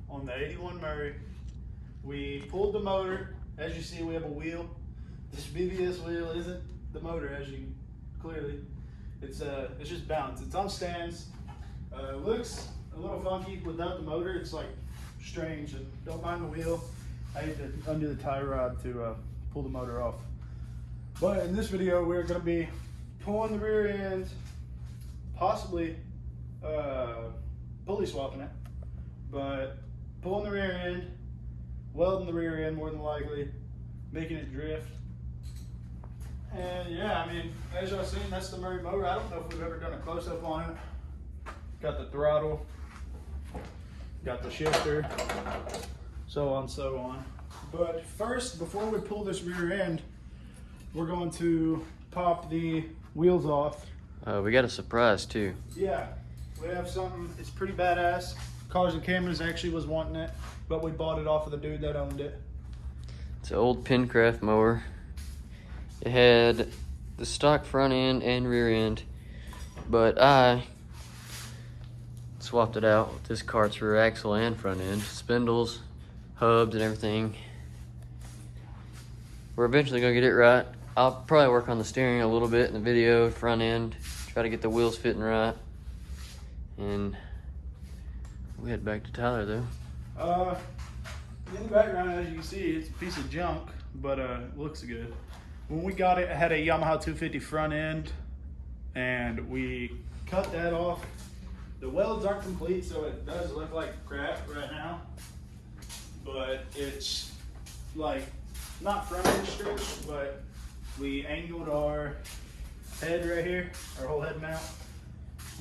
on the 81 Murray. We pulled the motor. As you see, we have a wheel. This BBS wheel isn't the motor, as you clearly. It's just balance. It's on stands. It looks a little funky without the motor. It's like strange, and don't mind the wheel. I had to undo the tie rod to pull the motor off. But in this video, we're going to be pulling the rear end, possibly pulley swapping it, but pulling the rear end, welding the rear end more than likely, making it drift. And yeah, I mean, as y'all seen, that's the Murray motor. I don't know if we've ever done a close-up on it. Got the throttle, got the shifter, so on, so on. But first, before we pull this rear end, we're going to pop the wheels off. We got a surprise too. Yeah, we have something. It's pretty badass. Cars and Cameras actually was wanting it, but we bought it off of the dude that owned it. It's an old Pincraft mower. It had the stock front end and rear end, but I swapped it out with this cart's rear axle and front end, spindles, hubs, and everything. We're eventually gonna get it right. I'll probably work on the steering a little bit in the video, front end, try to get the wheels fitting right. And we head back to Tyler though. In the background, as you can see, it's a piece of junk, but it looks good. When we got it, it had a Yamaha 250 front end, and we cut that off. The welds aren't complete, so it does look like crap right now, but it's like not front end strips, but we angled our head right here, our whole head mount,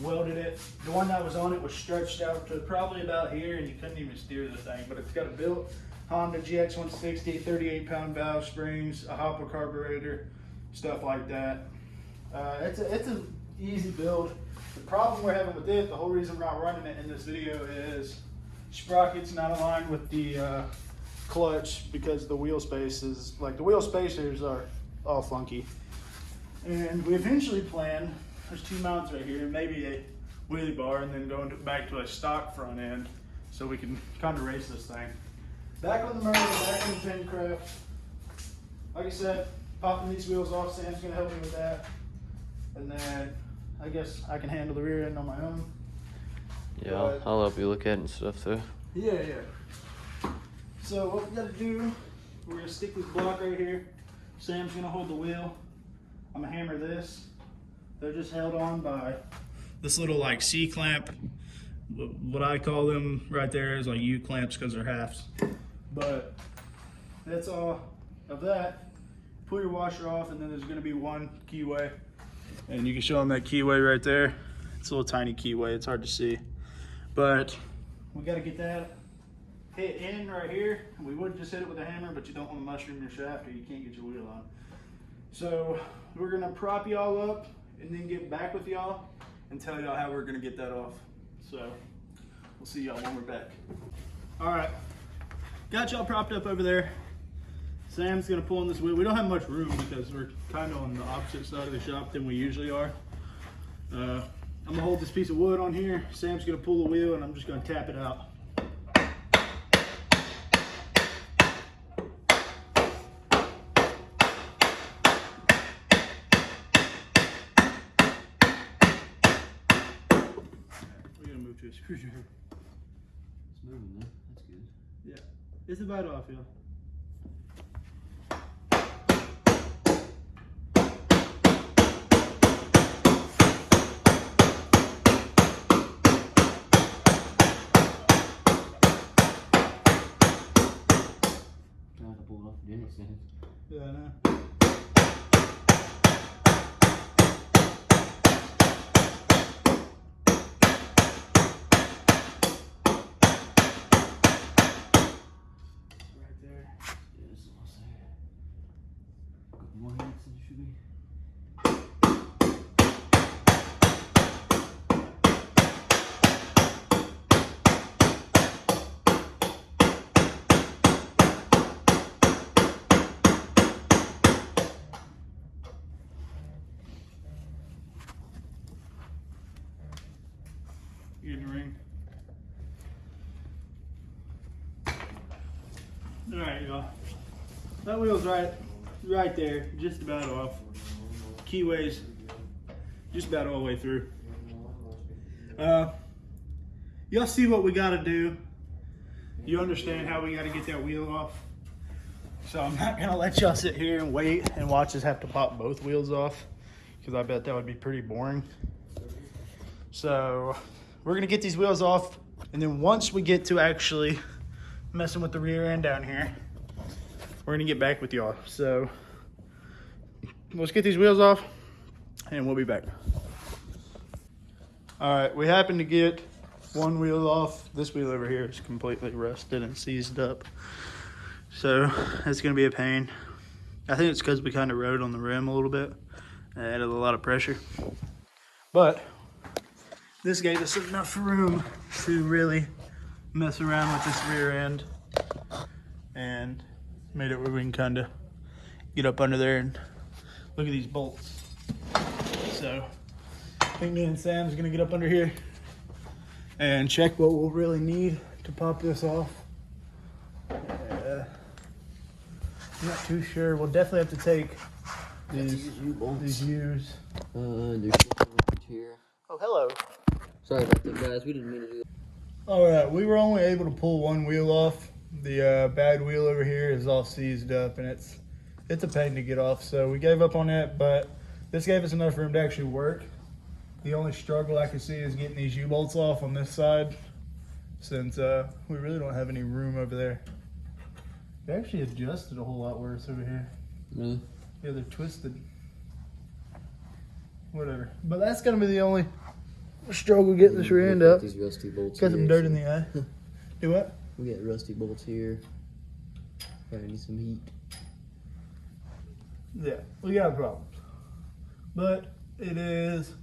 welded it. The one that was on it was stretched out to probably about here, and you couldn't even steer the thing, but it's got a built Honda GX160, 38-pound valve springs, a hopper carburetor, stuff like that. It's an easy build. The problem we're having with it, the whole reason we're not running it in this video, is sprocket's not aligned with the clutch because the wheel space is, like, the wheel spacers are all funky. And we eventually plan, there's two mounts right here, maybe a wheelie bar, and then going back to a stock front end so we can kind of race this thing. Back on the Mower, back on the Pincraft. Like I said, popping these wheels off, Sam's gonna help me with that. And then I guess I can handle the rear end on my own. Yeah, I'll help you look at it and stuff though. Yeah. So what we gotta do, we're gonna stick this block right here. Sam's gonna hold the wheel. I'm gonna hammer this. They're just held on by this little like C-clamp. What I call them right there is like U-clamps because they're halves. But that's all of that. Pull your washer off, and then there's gonna be one keyway. And you can show them that keyway right there. It's a little tiny keyway, it's hard to see. But we gotta get that hit in right here. We would just hit it with a hammer, but you don't want to mushroom your shaft or you can't get your wheel on. So we're gonna prop y'all up and then get back with y'all and tell y'all how we're gonna get that off. So we'll see y'all when we're back. All right, got y'all propped up over there. Sam's gonna pull on this wheel. We don't have much room because we're kind of on the opposite side of the shop than we usually are. I'm gonna hold this piece of wood on here. Sam's gonna pull the wheel and I'm just gonna tap it out. We're gonna move to a screwdriver. It's moving though, that's good. Yeah, it's about off, y'all. Yeah, I know. Right there. Yeah, this is what I say. A couple more hits and it should be. All right, y'all. That wheel's right there, just about off. Keyway's just about all the way through. Y'all see what we gotta do. You understand how we gotta get that wheel off. So I'm not gonna let y'all sit here and wait and watch us have to pop both wheels off, because I bet that would be pretty boring. So we're gonna get these wheels off, and then once we get to actually messing with the rear end down here, we're gonna get back with y'all. So let's get these wheels off and we'll be back. All right, we happened to get one wheel off. This wheel over here is completely rusted and seized up. So it's gonna be a pain. I think it's because we kind of rode on the rim a little bit. It added a lot of pressure. But this gave us enough room to really mess around with this rear end and made it where we can kind of get up under there and look at these bolts. So I think me and Sam's gonna get up under here and check what we'll really need to pop this off. I'm not too sure. We'll definitely have to take these U's. There's here. Oh, hello. Sorry about that, guys. We didn't mean to do that. All right, we were only able to pull one wheel off. The bad wheel over here is all seized up, and it's a pain to get off. So we gave up on that, but this gave us enough room to actually work. The only struggle I can see is getting these U-bolts off on this side, since we really don't have any room over there. They actually adjusted a whole lot worse over here. Really? Yeah, they're twisted. Whatever. But that's gonna be the only struggle getting this rear end up. These rusty bolts. Got some dirt in the eye. Do what? We got rusty bolts here. Probably need some heat. Yeah, we got problems. But it is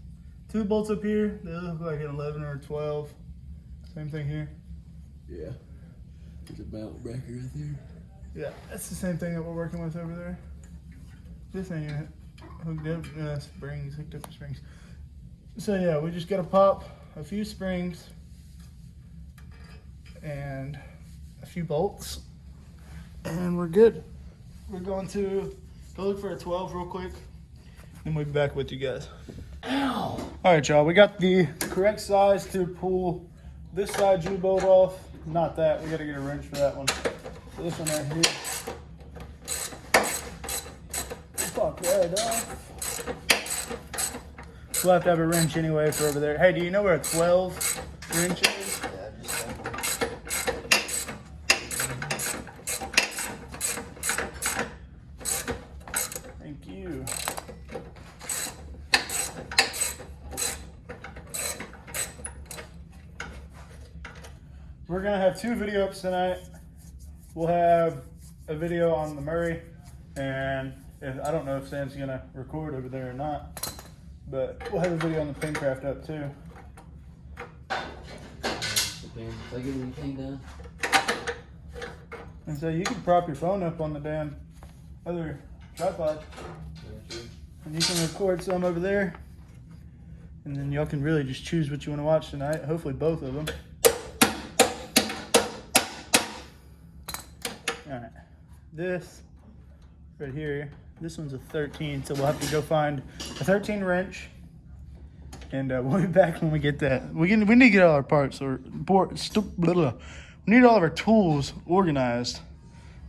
2 bolts up here. They look like an 11 or a 12. Same thing here. Yeah. There's a mount bracket right there. Yeah, that's the same thing that we're working with over there. This ain't it. Hooked up, springs, hooked up to springs. So yeah, we just gotta pop a few springs and a few bolts, and we're good. We're going to go look for a 12 real quick, and we'll be back with you guys. Ow! All right, y'all, we got the correct size to pull this side U-bolt off. Not that, we gotta get a wrench for that one. So this one right here. Fuck that off. We'll have to have a wrench anyway for over there. Hey, do you know where a 12 wrench is? Yeah, just Thank you. We're gonna have 2 video ups tonight. We'll have a video on the Murray, and I don't know if Sam's gonna record over there or not, but we'll have a video on the Pincraft up too. If I get anything done. And so you can prop your phone up on the damn other tripod, and you can record some over there, and then y'all can really just choose what you want to watch tonight. Hopefully both of them. All right, this right here, this one's a 13, so we'll have to go find a 13 wrench, and we'll be back when we get that. We need to get all our parts, we need all of our tools organized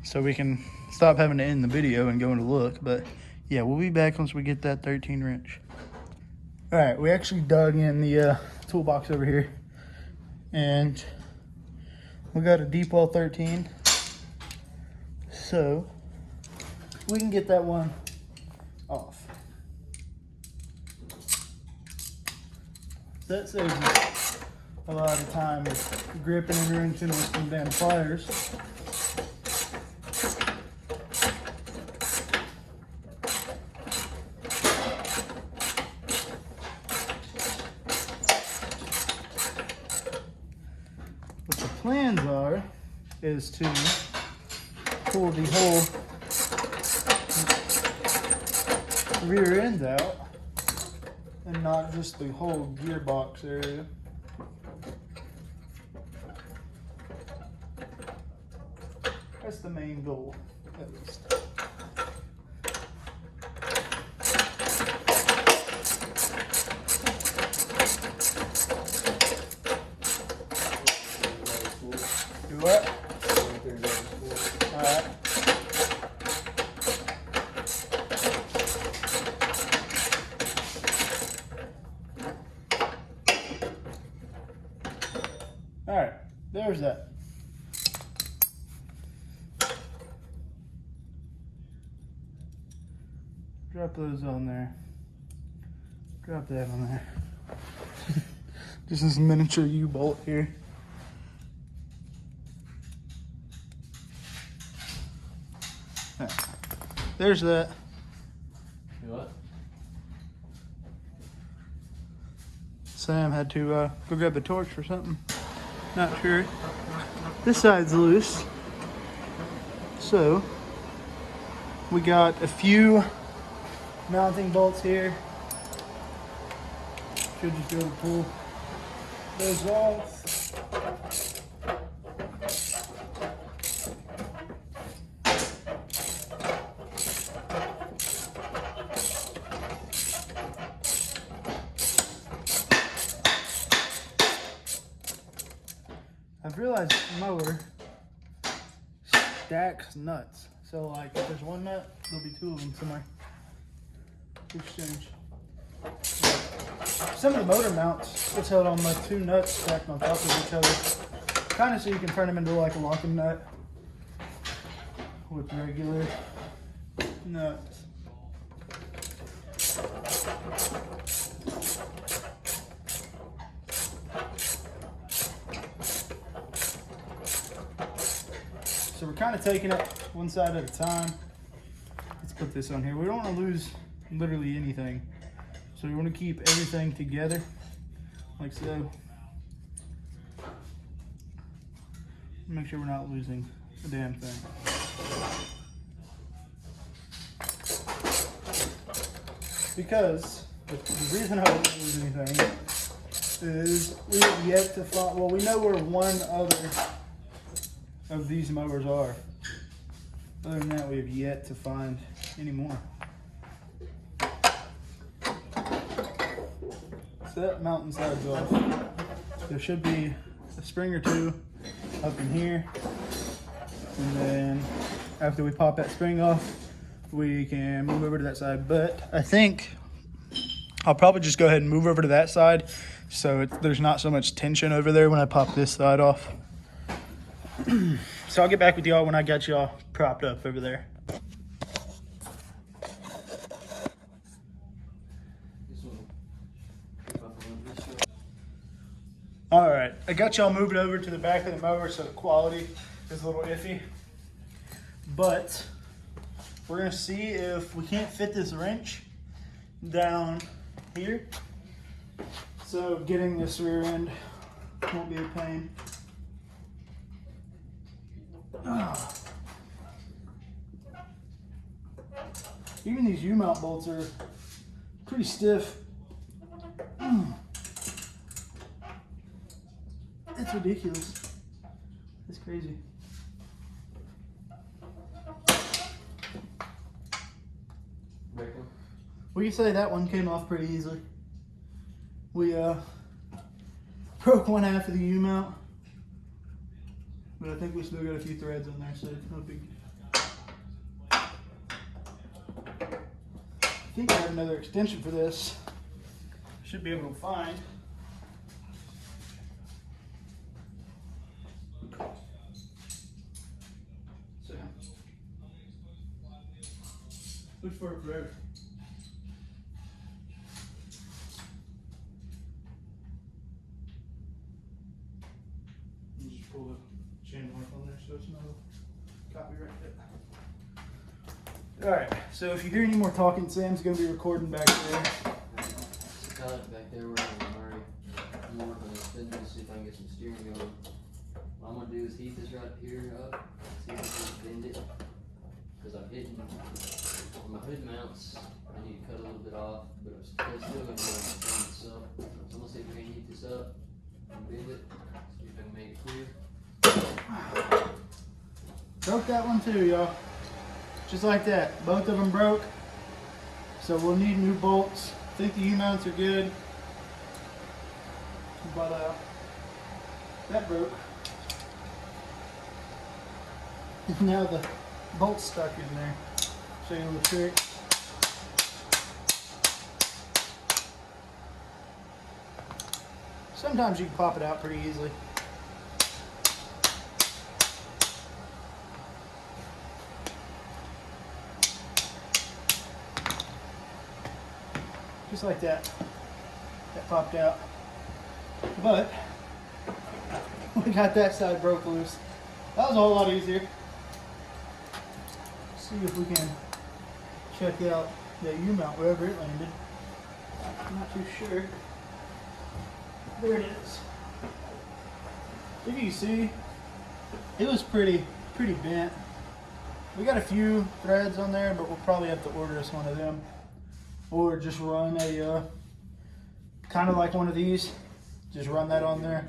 so we can stop having to end the video and go to look. But yeah, we'll be back once we get that 13 wrench. All right, we actually dug in the toolbox over here, and we got a deep well 13. So we can get that one off. That saves us a lot of time with gripping and wrenching with some damn pliers. What the plans are is to pull the whole rear end out and not just the whole gearbox area. That's the main goal, at least. Do what? Alright. Alright, there's that. Drop those on there. Drop that on there. Just this miniature U-bolt here. Right. There's that. What? Sam had to go grab the torch for something. Not sure. This side's loose. So, we got a few mounting bolts here. Should just be able to pull those off. I've realized Mower stacks nuts. So like if there's one nut, there'll be two of them somewhere. Exchange. Some of the motor mounts, it's held on like two nuts stacked on top of each other. Kind of so you can turn them into like a locking nut with regular nuts. So we're kind of taking it one side at a time. Let's put this on here. We don't want to lose literally anything. So we want to keep everything together, like so. Make sure we're not losing a damn thing. Because the reason I don't lose anything is we have yet to find, well, we know where one other of these mowers are. Other than that, we have yet to find any more. So that mountain side's off. There should be a spring or two up in here. And then after we pop that spring off, we can move over to that side. But I think I'll probably just go ahead and move over to that side so there's not so much tension over there when I pop this side off. So I'll get back with y'all when I got y'all propped up over there. All right, I got y'all moved over to the back of the mower, so the quality is a little iffy. But we're gonna see if we can't fit this wrench down here. So getting this rear end won't be a pain. Even these U-mount bolts are pretty stiff. It's ridiculous. It's crazy. We can say that one came off pretty easily. We broke one half of the U-mount, but I think we still got a few threads on there, so it's no big. I think I have another extension for this. Should be able to find. So, look for it forever. Just pull the chain mark on there so it's not a copyright hit. Alright, so if you hear any more talking, Sam's going to be recording back there. Tyler back there working on Murray. I'm working on the spindle to see if I can get some steering going. What I'm going to do is heat this right here up, see if I can bend it. Because I'm hitting on my hood mounts, I need to cut a little bit off, but it's still going to be on the front itself. So I'm going to see if I can heat this up and bend it, see if I can make it clear. Broke that one too, y'all. Just like that. Both of them broke. So we'll need new bolts. I think the U-mounts are good. But that broke. Now the bolt's stuck in there. Show you a little trick. Sometimes you can pop it out pretty easily. Just like that. That popped out. But we got that side broke loose. That was a whole lot easier. See if we can check out that U-mount wherever it landed. I'm not too sure. There it is. If you see, it was pretty bent. We got a few threads on there, but we'll probably have to order us one of them. Or just run a, kind of like one of these. Just run that on there.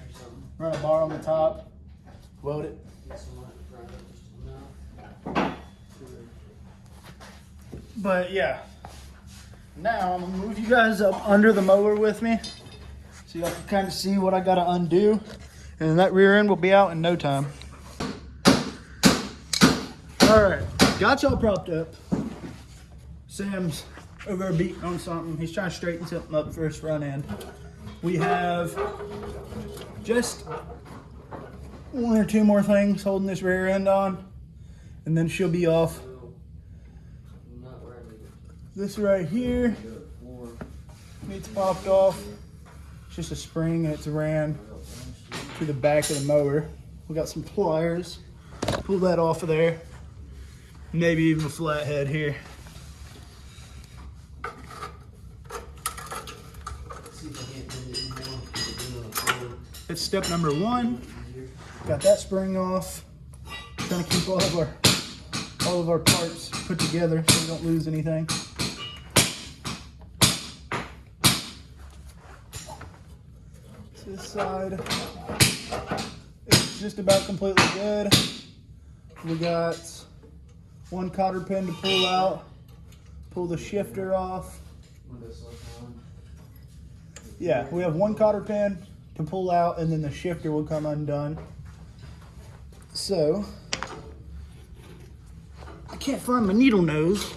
Run a bar on the top. Weld it. But yeah. Now I'm gonna move you guys up under the mower with me. So y'all can kind of see what I gotta undo. And that rear end will be out in no time. Alright, got y'all propped up. Sam's over beating on something. He's trying to straighten something up for his front end. We have just one or two more things holding this rear end on, and then she'll be off. This right here needs popped off. It's just a spring and it's ran to the back of the mower. We got some pliers. Pull that off of there. Maybe even a flathead here. That's step number one. Got that spring off. Trying to keep all of our parts put together so we don't lose anything. This side is just about completely good. We got one cotter pin to pull out. Pull the shifter off. Yeah, we have one cotter pin to pull out, and then the shifter will come undone. So, I can't find my needle nose,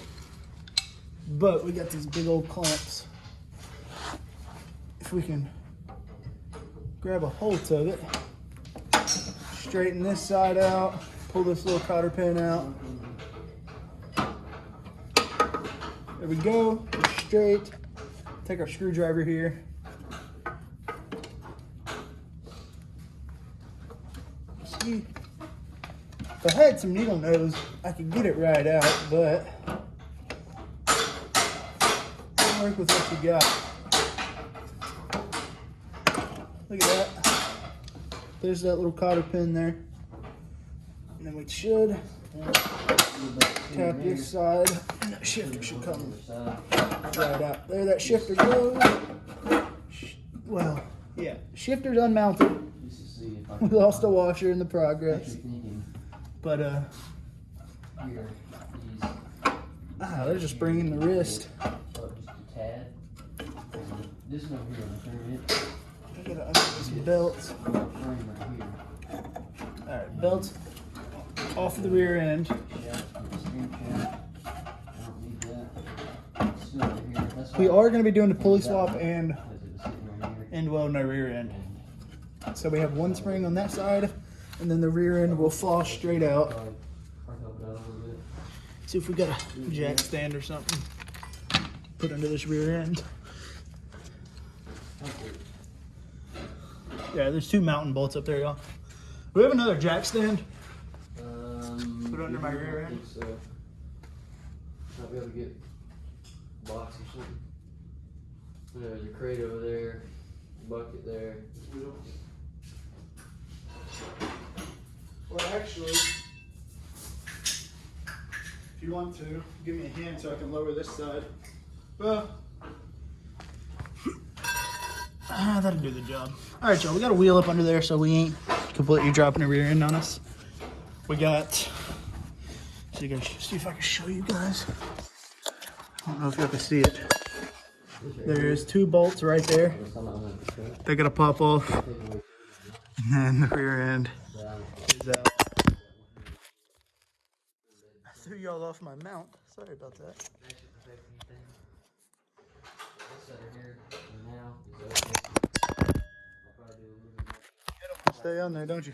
but we got these big old clamps. If we can grab a hold of it, straighten this side out, pull this little cotter pin out. There we go, straight. Take our screwdriver here. See, if I had some needle nose, I could get it right out, but work with what you got. Look at that. There's that little cotter pin there. And then we should tap this side, and that shifter should come right out. There that shifter goes. Well, yeah, shifter's unmounted. We lost a washer in the progress. But they're just bringing the wrist. I gotta undo this belt. Alright, belt off of the rear end. We are going to be doing the pulley swap and welding our rear end. So we have one spring on that side, and then the rear end will fall straight out. See if we got a jack stand or something. Put under this rear end. Yeah, there's two mountain bolts up there, y'all. We have another jack stand. Put under my rear end. So. Might be able to get a box or something. There's a crate over there, bucket there. Well, actually, if you want to, give me a hand so I can lower this side. Well, that'll do the job. All right, y'all, we got a wheel up under there so we ain't completely dropping the rear end on us. We got See if I can show you guys. I don't know if y'all can see it. There's 2 bolts right there. They're gonna pop off. And then the rear end is out. I threw y'all off my mount. Sorry about that. Stay on there, don't you?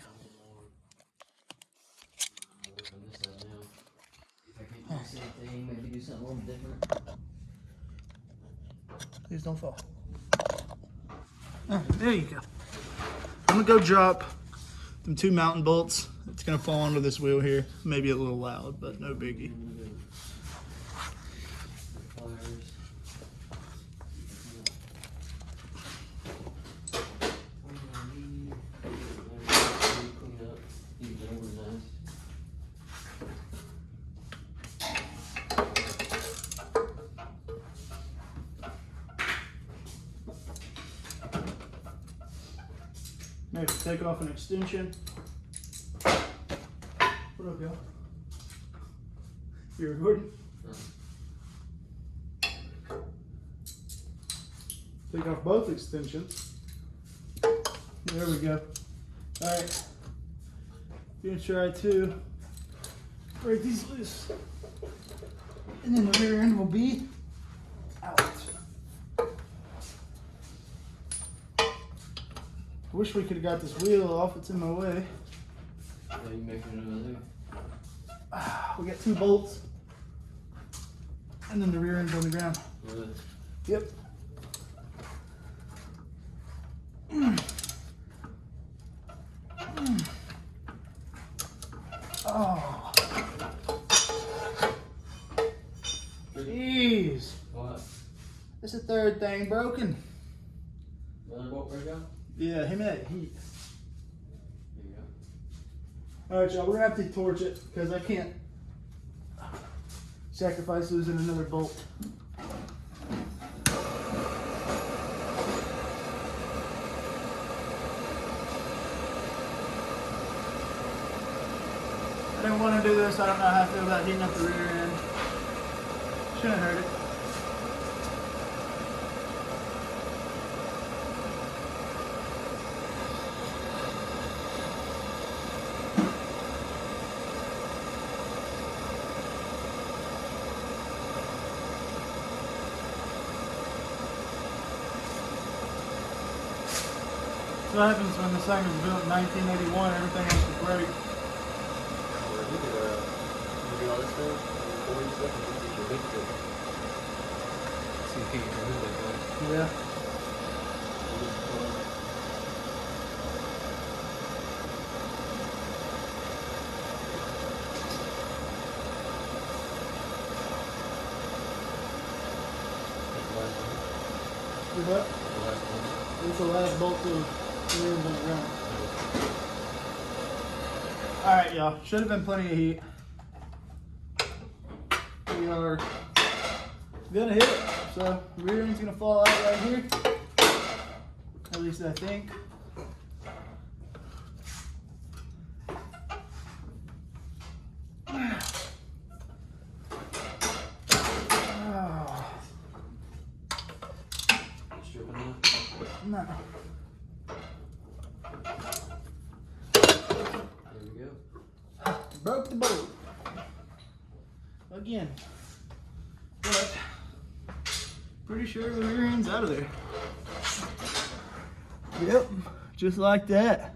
Please don't fall. There you go. I'm gonna go drop them 2 mountain bolts. It's gonna fall onto this wheel here. Maybe a little loud, but no biggie. Next, take off an extension. What up, y'all? You recording? Take off both extensions. There we go. Alright. Gonna try to break these loose. And then the rear end will be out. I wish we could have got this wheel off, it's in my way. Yeah, you making another there? We got 2 bolts. And then the rear end's on the ground. Really? Yep. Oh. Jeez. What? That's the 3rd thing broken. Another bolt break out? Yeah, him at heat. There you go. Alright, y'all, we're gonna have to torch it because I can't sacrifice losing another bolt. I didn't want to do this. I don't know how I feel about heating up the rear end. Shouldn't hurt it. So what happens when this thing was built in 1981, everything has to break. Well, you could do all this stuff, before you stuff, and you get your big foot. See if you can remove that one. Yeah. Do what? It's the last bolt to the rear end on the ground. Alright, y'all. Should have been plenty of heat. We are gonna hit it. So, the rear end's gonna fall out right here. At least I think. No. There we go. Broke the bolt. Again. But pretty sure the rear end's out of there. Yep, just like that.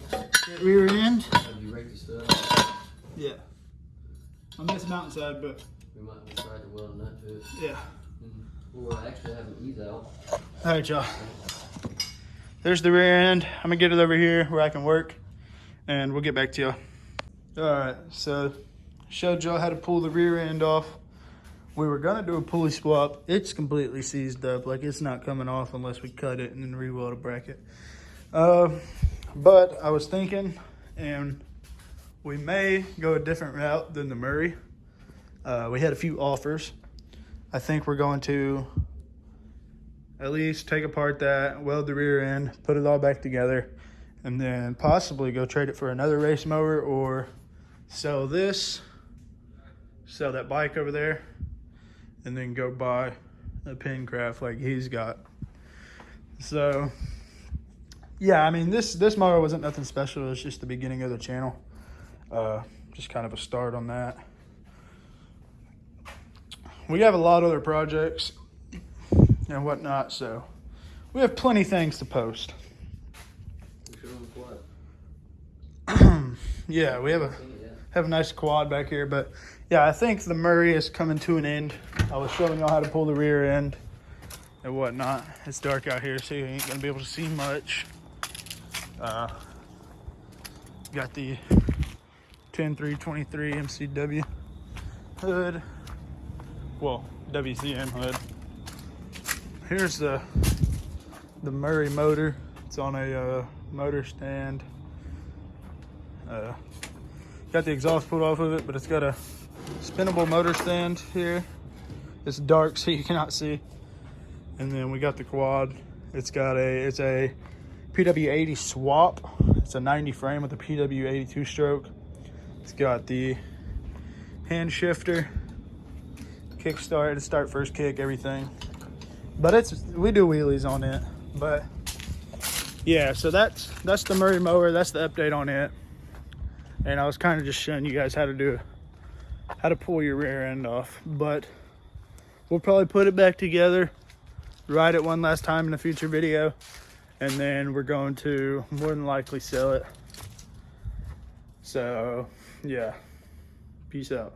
That rear end. Have you raked the stuff? Yeah. On this mountainside, but We might have to try to weld a nut to it. yeah. We'll actually have an ease out. Alright, y'all. There's the rear end. I'm gonna get it over here where I can work and we'll get back to y'all. Alright, so showed y'all how to pull the rear end off. We were gonna do a pulley swap. It's completely seized up, like it's not coming off unless we cut it and then re-weld a bracket. But I was thinking, and we may go a different route than the Murray. We had a few offers. I think we're going to at least take apart that, weld the rear end, put it all back together, and then possibly go trade it for another race mower, or sell this, sell that bike over there, and then go buy a Pencraft like he's got. So yeah, I mean, this mower wasn't nothing special. It was just the beginning of the channel. Just kind of a start on that. We have a lot of other projects and whatnot, so we have plenty of things to post. Yeah, we have a nice quad back here, but yeah, I think the Murray is coming to an end. I was showing y'all how to pull the rear end and whatnot. It's dark out here, so you ain't gonna be able to see much. Got the 10323 MCW hood, well, WCM hood. Here's the Murray motor. It's on a motor stand. Got the exhaust pulled off of it, but it's got a spinnable motor stand here. It's dark, so you cannot see. And then we got the quad. It's a PW80 swap. It's a 90 frame with a PW82 stroke. It's got the hand shifter, kickstart, start first kick, everything. But we do wheelies on it. But yeah, so that's the Murray mower. That's the update on it. And I was kind of just showing you guys how to pull your rear end off. But we'll probably put it back together, ride it one last time in a future video, and then we're going to more than likely sell it. So yeah, peace out.